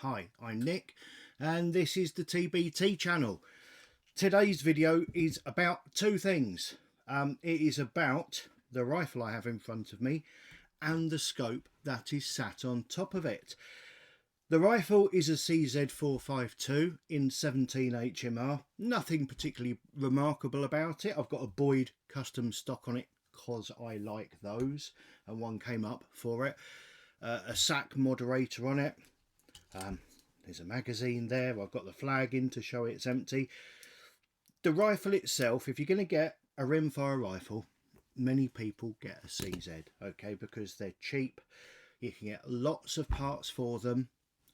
Hi, I'm Nick and this is the TBT channel. Today's video is about two things. It is about the rifle I have in front of me and the scope that is sat on top of it. The rifle is a CZ452 in 17 HMR. Nothing particularly remarkable about it. I've got a Boyd custom stock on it because I like those, and one came up for it. A SAC moderator on it. There's a magazine there. I've got the flag in to show it's empty. The rifle itself, if you're going to get a rimfire rifle, many people get a CZ, okay, because they're cheap. You can get lots of parts for them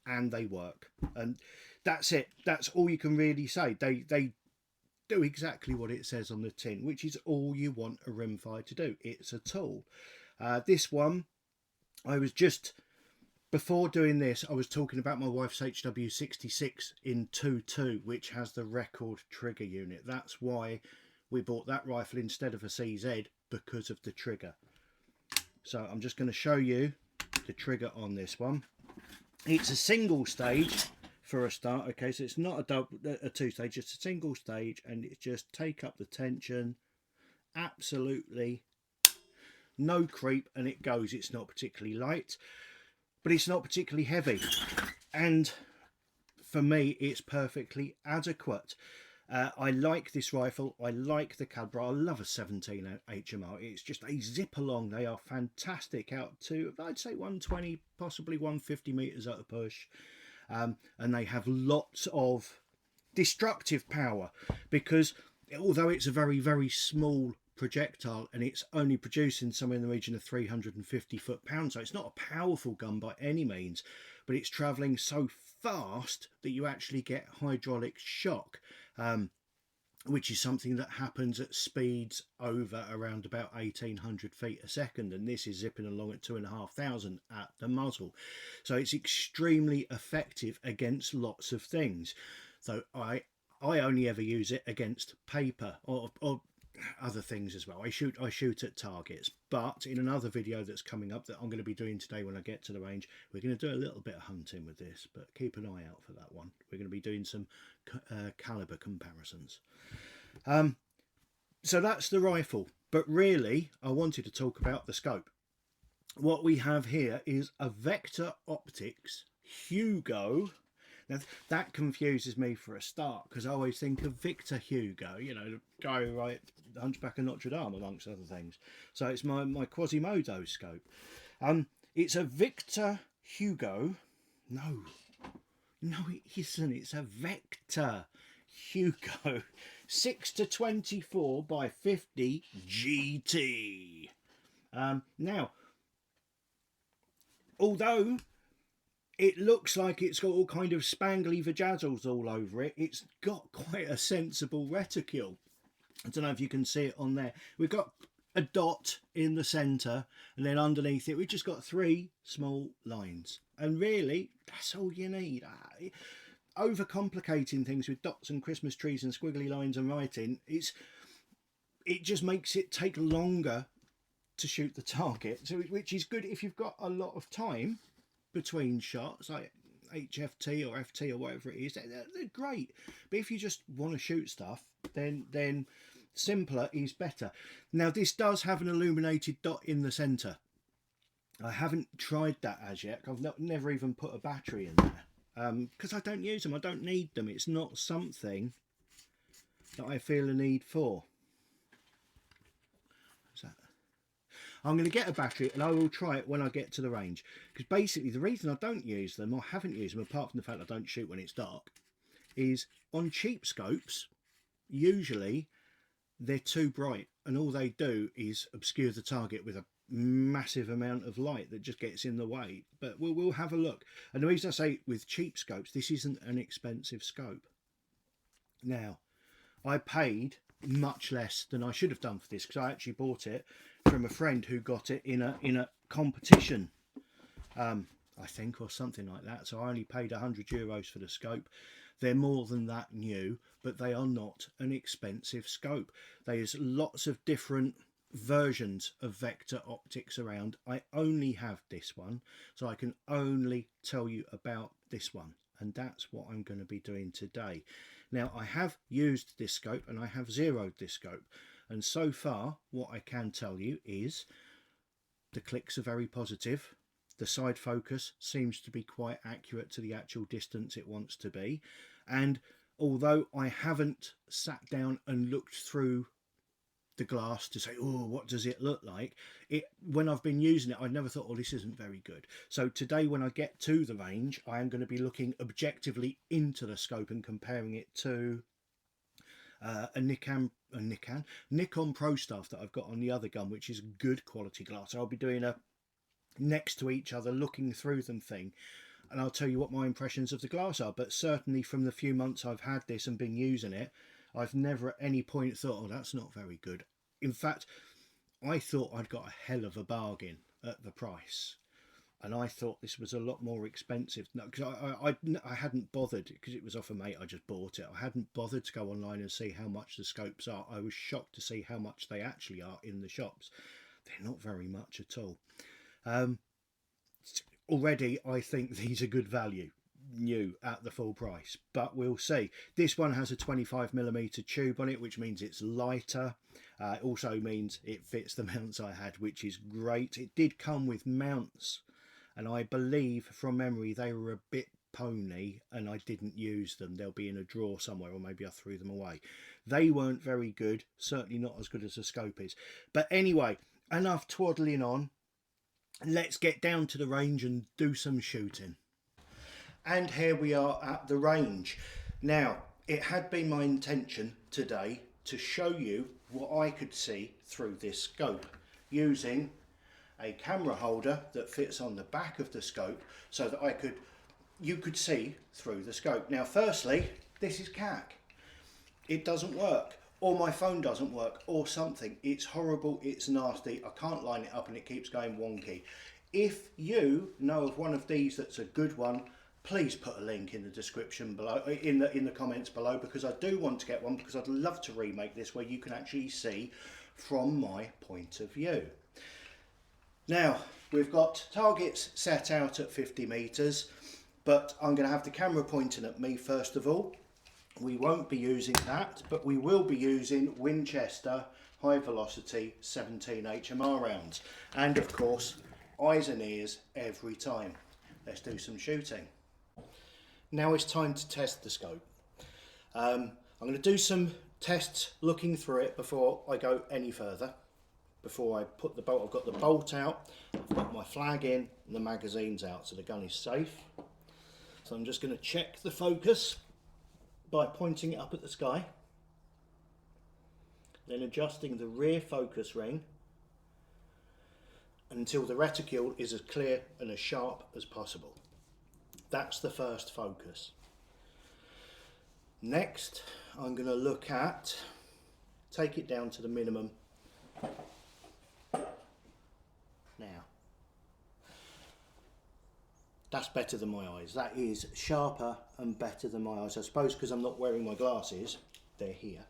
and they work, and that's it. That's all you can really say. They do exactly what it says on the tin, which is all you want a rimfire to do. It's a tool. This one, I was just, before doing this, I was talking about my wife's HW66 in 2.2, which has the record trigger unit. That's why we bought that rifle instead of a CZ, because of the trigger. So I'm just going to show you the trigger on this one. It's a single stage for a start, okay, so it's not a two stage, it's a single stage, and it's just take up the tension, absolutely no creep, and it goes. It's not particularly light, but it's not particularly heavy, and for me it's perfectly adequate. I like this rifle. I like the calibre. I love a 17 HMR. It's just a zip along. They are fantastic out to, I'd say, 120, possibly 150 meters at a push, and they have lots of destructive power, because although it's a very, very small projectile and it's only producing somewhere in the region of 350 foot-pounds, so it's not a powerful gun by any means, but it's traveling so fast that you actually get hydraulic shock, which is something that happens at speeds over around about 1800 feet a second, and this is zipping along at 2,500 at the muzzle. So it's extremely effective against lots of things. So I only ever use it against paper or other things as well. I shoot at targets, but in another video that's coming up that I'm going to be doing today when I get to the range, we're going to do a little bit of hunting with this, but keep an eye out for that one. We're going to be doing some caliber comparisons. So that's the rifle, but really I wanted to talk about the scope. What we have here is a Vector Optics Hugo. Now, that confuses me for a start, because I always think of Victor Hugo, you know, the guy who wrote Hunchback of Notre Dame, amongst other things. So it's my Quasimodo scope. It's a Victor Hugo. No, it isn't. It's a Vector Hugo 6-24 by 50 GT. Now, although it looks like it's got all kind of spangly vajazzles all over it, it's got quite a sensible reticule. I don't know if you can see it on there. We've got a dot in the centre, and then underneath it we've just got 3 small lines, and really that's all you need. Overcomplicating things with dots and Christmas trees and squiggly lines and writing, it just makes it take longer to shoot the target, so which is good if you've got a lot of time between shots, like HFT or FT or whatever it is. They're great, but if you just want to shoot stuff, then simpler is better. Now, this does have an illuminated dot in the center. I haven't tried that as yet. I've never even put a battery in there, because I don't use them. I don't need them. It's not something that I feel a need for. I'm going to get a battery and I will try it when I get to the range, because basically the reason I don't use them, or haven't used them, apart from the fact I don't shoot when it's dark, is on cheap scopes usually they're too bright, and all they do is obscure the target with a massive amount of light that just gets in the way. But we'll have a look. And the reason I say with cheap scopes, this isn't an expensive scope. Now, I paid much less than I should have done for this, because I actually bought it from a friend who got it in a competition, I think, or something like that. So I only paid €100 for the scope. They're more than that new, but they are not an expensive scope. There's lots of different versions of vector optics around. I only have this one, so I can only tell you about this one, and that's what I'm going to be doing today. Now, I have used this scope and I have zeroed this scope, and so far what I can tell you is the clicks are very positive. The side focus seems to be quite accurate to the actual distance it wants to be, and although I haven't sat down and looked through the glass to say, oh, what does it look like, when I've been using it, I never thought, oh, this isn't very good. So today when I get to the range, I am going to be looking objectively into the scope and comparing it to a Nikon Pro Staff that I've got on the other gun, which is good quality glass. I'll be doing a next to each other looking through them thing, and I'll tell you what my impressions of the glass are. But certainly from the few months I've had this and been using it, I've never at any point thought, oh, that's not very good. In fact, I thought I'd got a hell of a bargain at the price, and I thought this was a lot more expensive. No, because I hadn't bothered, because it was off a mate, I just bought it. I hadn't bothered to go online and see how much the scopes are. I was shocked to see how much they actually are in the shops. They're not very much at all. Already I think these are good value, new at the full price, but we'll see. This one has a 25mm tube on it, which means it's lighter. It also means it fits the mounts I had, which is great. It did come with mounts, and I believe from memory they were a bit pony and I didn't use them. They'll be in a drawer somewhere, or maybe I threw them away. They weren't very good, certainly not as good as the scope is. But anyway, enough twaddling on. Let's get down to the range and do some shooting. And here we are at the range. Now, it had been my intention today to show you what I could see through this scope using a camera holder that fits on the back of the scope, so that you could see through the scope. Now, firstly, this is CAC. It doesn't work, or my phone doesn't work, or something. It's horrible, it's nasty, I can't line it up and it keeps going wonky. If you know of one of these that's a good one, please put a link in the description below, in the comments below, because I do want to get one, because I'd love to remake this where you can actually see from my point of view. Now, we've got targets set out at 50 meters, but I'm going to have the camera pointing at me first of all. We won't be using that, but we will be using Winchester high velocity 17 HMR rounds, and of course eyes and ears every time. Let's do some shooting. Now it's time to test the scope. I'm going to do some tests looking through it before I go any further. Before I put the bolt, I've got the bolt out, I've got my flag in, and the magazine's out, so the gun is safe. So I'm just going to check the focus by pointing it up at the sky, then adjusting the rear focus ring until the reticule is as clear and as sharp as possible. That's the first focus. Next, I'm going to look at, take it down to the minimum. Now, that's better than my eyes. That is sharper and better than my eyes. I suppose because I'm not wearing my glasses, they're here.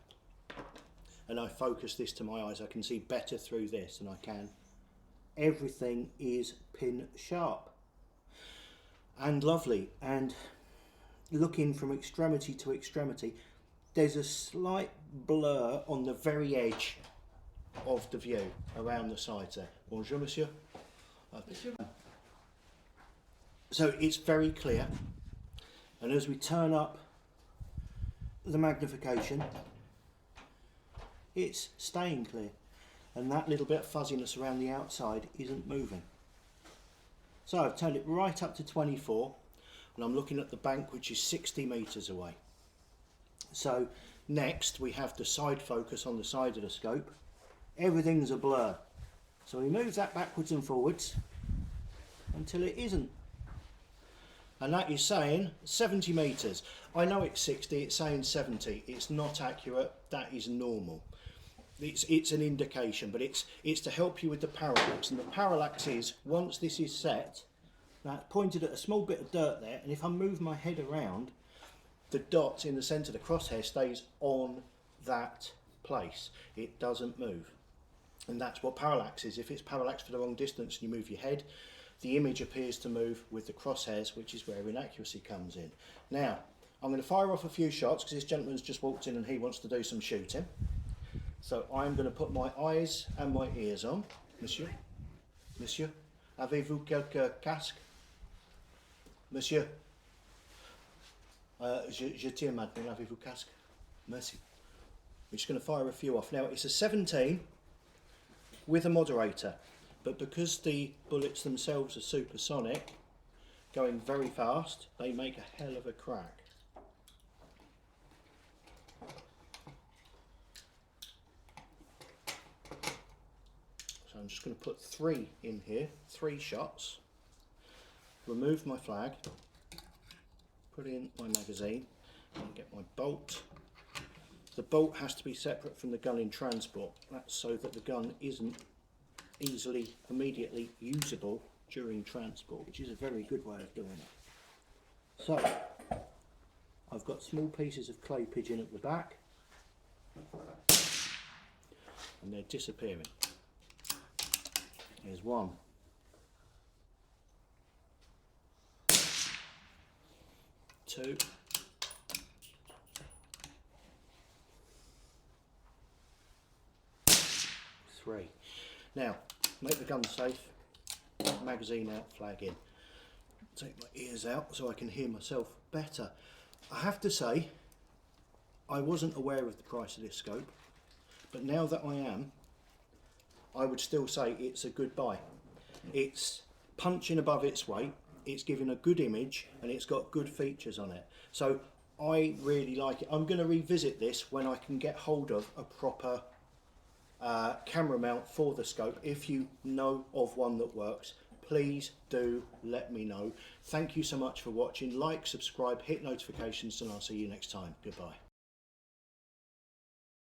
And I focus this to my eyes, I can see better through this than I can. Everything is pin sharp and lovely, and looking from extremity to extremity, there's a slight blur on the very edge of the view around the sides there. Bonjour, monsieur. So it's very clear, and as we turn up the magnification, it's staying clear, and that little bit of fuzziness around the outside isn't moving. So I've turned it right up to 24, and I'm looking at the bank, which is 60 meters away. So next we have the side focus on the side of the scope. Everything's a blur, so we move that backwards and forwards until it isn't, and that is saying 70 meters. I know it's 60, it's saying 70. It's not accurate, that is normal. It's an indication, but it's to help you with the parallax, and the parallax is, once this is set, that's pointed at a small bit of dirt there, and if I move my head around, the dot in the centre, the crosshair, stays on that place. It doesn't move. And that's what parallax is. If it's parallax for the wrong distance and you move your head, the image appears to move with the crosshairs, which is where inaccuracy comes in. Now, I'm going to fire off a few shots because this gentleman's just walked in and he wants to do some shooting. So I'm going to put my eyes and my ears on. Monsieur, monsieur, avez-vous quelques casques? Monsieur, je tire maintenant, avez-vous casque? Merci. We're just going to fire a few off. Now, it's a 17 with a moderator, but because the bullets themselves are supersonic, going very fast, they make a hell of a crack. So I'm just going to put 3 in here, 3 shots, remove my flag, put in my magazine, and get my bolt. The bolt has to be separate from the gun in transport. That's so that the gun isn't easily, immediately usable during transport, which is a very good way of doing it. So, I've got small pieces of clay pigeon at the back, and they're disappearing. Here's 1. 2. 3. Now, make the gun safe, magazine out, flag in. Take my ears out so I can hear myself better. I have to say, I wasn't aware of the price of this scope, but now that I am, I would still say it's a good buy. It's punching above its weight, it's giving a good image, and it's got good features on it. So I really like it. I'm going to revisit this when I can get hold of a proper camera mount for the scope. If you know of one that works, please do let me know. Thank you so much for watching. Like, subscribe, hit notifications, and I'll see you next time. Goodbye.